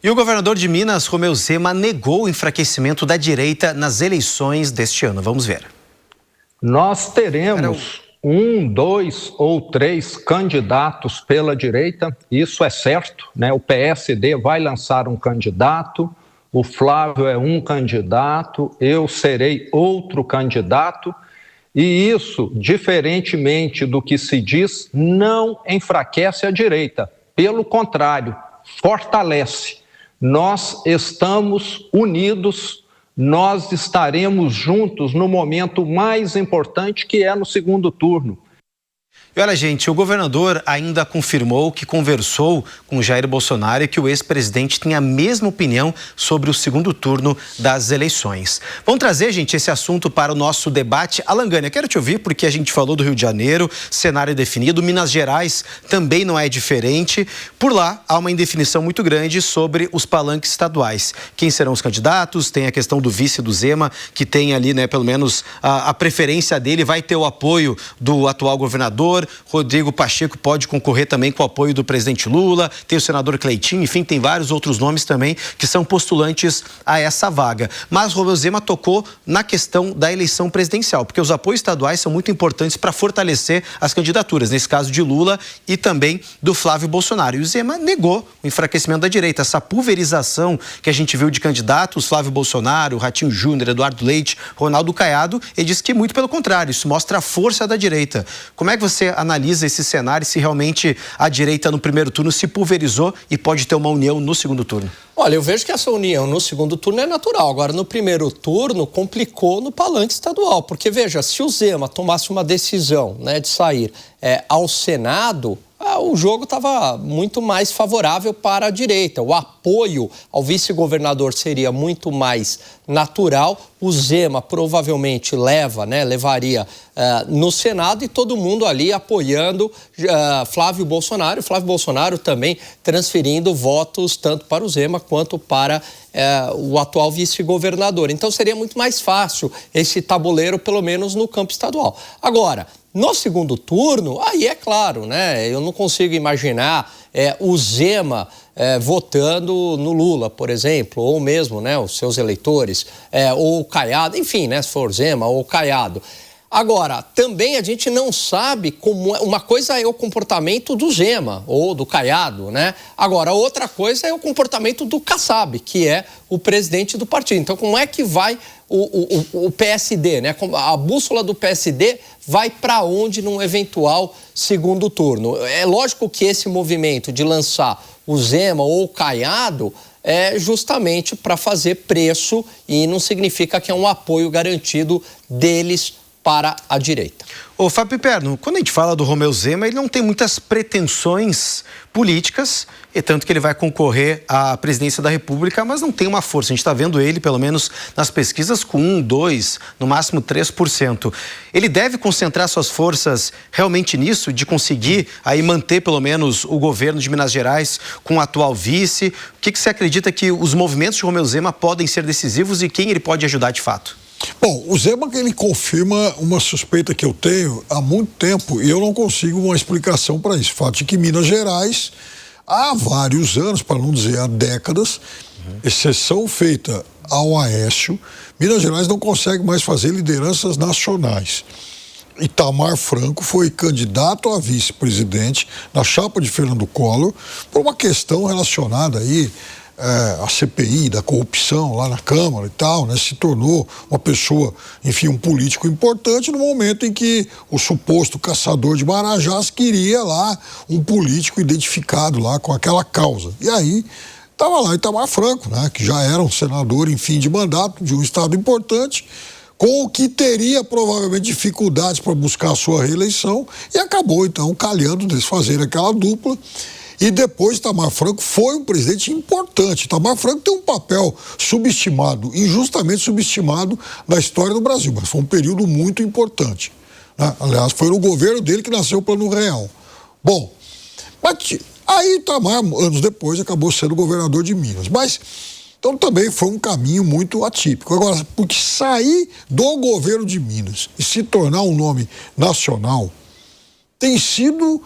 E o governador de Minas, Romeu Zema, negou o enfraquecimento da direita nas eleições deste ano. Vamos ver. Nós teremos 1, 2 ou 3 candidatos pela direita, isso é certo, né? O PSD vai lançar um candidato, o Flávio é um candidato, eu serei outro candidato, e isso, diferentemente do que se diz, não enfraquece a direita, pelo contrário, fortalece. Nós estamos unidos, nós estaremos juntos no momento mais importante, que é no segundo turno. E olha, gente, o governador ainda confirmou que conversou com Jair Bolsonaro e que o ex-presidente tem a mesma opinião sobre o segundo turno das eleições. Vamos trazer, gente, esse assunto para o nosso debate. Alan Gânia, quero te ouvir porque a gente falou do Rio de Janeiro, cenário definido, Minas Gerais também não é diferente. Por lá, há uma indefinição muito grande sobre os palanques estaduais. Quem serão os candidatos? Tem a questão do vice do Zema, que tem ali, né, pelo menos a preferência dele, vai ter o apoio do atual governador. Rodrigo Pacheco pode concorrer também com o apoio do presidente Lula, tem o senador Cleitinho, enfim, tem vários outros nomes também que são postulantes a essa vaga. Mas Romeu Zema tocou na questão da eleição presidencial, porque os apoios estaduais são muito importantes para fortalecer as candidaturas, nesse caso de Lula e também do Flávio Bolsonaro. E o Zema negou o enfraquecimento da direita, essa pulverização que a gente viu de candidatos, Flávio Bolsonaro, Ratinho Júnior, Eduardo Leite, Ronaldo Caiado, ele disse que muito pelo contrário, isso mostra a força da direita. Como é que você analisa esse cenário, se realmente a direita no primeiro turno se pulverizou e pode ter uma união no segundo turno? Olha, eu vejo que essa união no segundo turno é natural. Agora, no primeiro turno, complicou no palanque estadual. Porque, veja, se o Zema tomasse uma decisão, né, de sair ao Senado, o jogo estava muito mais favorável para a direita. O apoio ao vice-governador seria muito mais natural. O Zema provavelmente levaria no Senado e todo mundo ali apoiando Flávio Bolsonaro. Flávio Bolsonaro também transferindo votos tanto para o Zema quanto para o atual vice-governador. Então seria muito mais fácil esse tabuleiro, pelo menos no campo estadual. Agora, no segundo turno, aí é claro, né? Eu não consigo imaginar o Zema votando no Lula, por exemplo, ou mesmo, né, os seus eleitores, ou o Caiado, enfim, né, se for Zema ou Caiado. Agora, também a gente não sabe como... Uma coisa é o comportamento do Zema ou do Caiado, né? Agora, outra coisa é o comportamento do Kassab, que é o presidente do partido. Então, como é que vai o PSD, né? A bússola do PSD vai para onde num eventual segundo turno? É lógico que esse movimento de lançar o Zema ou o Caiado é justamente para fazer preço e não significa que é um apoio garantido deles para a direita. Ô, Fábio Piperno, quando a gente fala do Romeu Zema, ele não tem muitas pretensões políticas, e tanto que ele vai concorrer à presidência da República, mas não tem uma força. A gente está vendo ele, pelo menos nas pesquisas, com 1, 2, no máximo 3%. Ele deve concentrar suas forças realmente nisso, de conseguir aí manter pelo menos o governo de Minas Gerais com o atual vice? O que você acredita que os movimentos de Romeu Zema podem ser decisivos e quem ele pode ajudar de fato? Bom, o Zema, ele confirma uma suspeita que eu tenho há muito tempo e eu não consigo uma explicação para isso. O fato de que Minas Gerais, há vários anos, para não dizer há décadas, exceção feita ao Aécio, Minas Gerais não consegue mais fazer lideranças nacionais. Itamar Franco foi candidato a vice-presidente na chapa de Fernando Collor por uma questão relacionada aí a CPI da corrupção lá na Câmara e tal, né, se tornou uma pessoa, enfim, um político importante no momento em que o suposto caçador de Marajás queria lá um político identificado lá com aquela causa. E aí estava lá Itamar Franco, né, que já era um senador em fim de mandato de um estado importante, com o que teria provavelmente dificuldades para buscar a sua reeleição e acabou então calhando deles fazerem aquela dupla. E depois Itamar Franco foi um presidente importante. Itamar Franco tem um papel subestimado, injustamente subestimado na história do Brasil, mas foi um período muito importante, né? Aliás, foi no governo dele que nasceu o Plano Real. Bom, mas aí Itamar, anos depois, acabou sendo governador de Minas. Mas, então também foi um caminho muito atípico. Agora, porque sair do governo de Minas e se tornar um nome nacional tem sido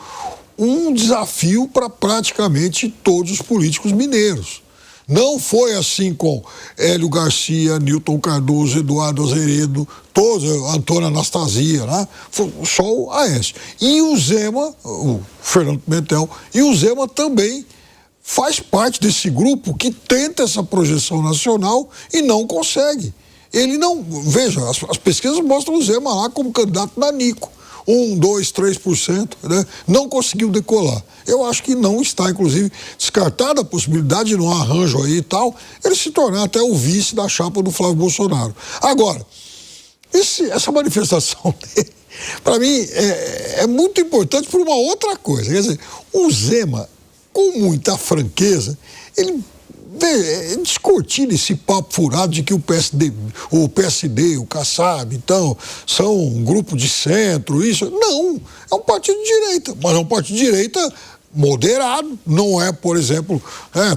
um desafio para praticamente todos os políticos mineiros. Não foi assim com Hélio Garcia, Newton Cardoso, Eduardo Azeredo, todos, Antônio Anastasia, né? Foi só o Aécio. E o Zema, o Fernando Pimentel, e o Zema também faz parte desse grupo que tenta essa projeção nacional e não consegue. Ele não... Veja, as pesquisas mostram o Zema lá como candidato nanico. 1, 2, 3%, né? Não conseguiu decolar. Eu acho que não está, inclusive, descartada a possibilidade de, num arranjo aí e tal, ele se tornar até o vice da chapa do Flávio Bolsonaro. Agora, essa manifestação dele, para mim, é muito importante por uma outra coisa. Quer dizer, o Zema, com muita franqueza, ele descortina esse papo furado de que o PSD, o Kassab, então, são um grupo de centro, isso. Não, é um partido de direita, mas é um partido de direita moderado, não é, por exemplo,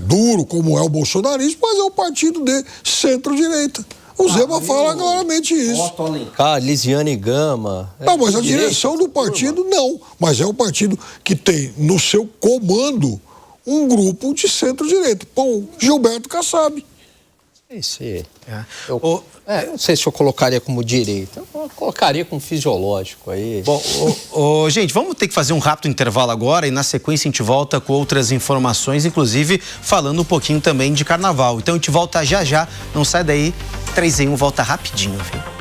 duro como é o bolsonarismo, mas é um partido de centro-direita. O Zema fala claramente isso. Otto Alencar, Lisiane Gama. Não, mas a direção do partido não, mas é um partido que tem no seu comando um grupo de centro-direita. Bom, Gilberto Kassab. Eu não sei se eu colocaria como direita. Eu colocaria como fisiológico aí. Bom, gente, vamos ter que fazer um rápido intervalo agora e na sequência a gente volta com outras informações, inclusive falando um pouquinho também de carnaval. Então a gente volta já já, não sai daí, 3 em 1 volta rapidinho, viu?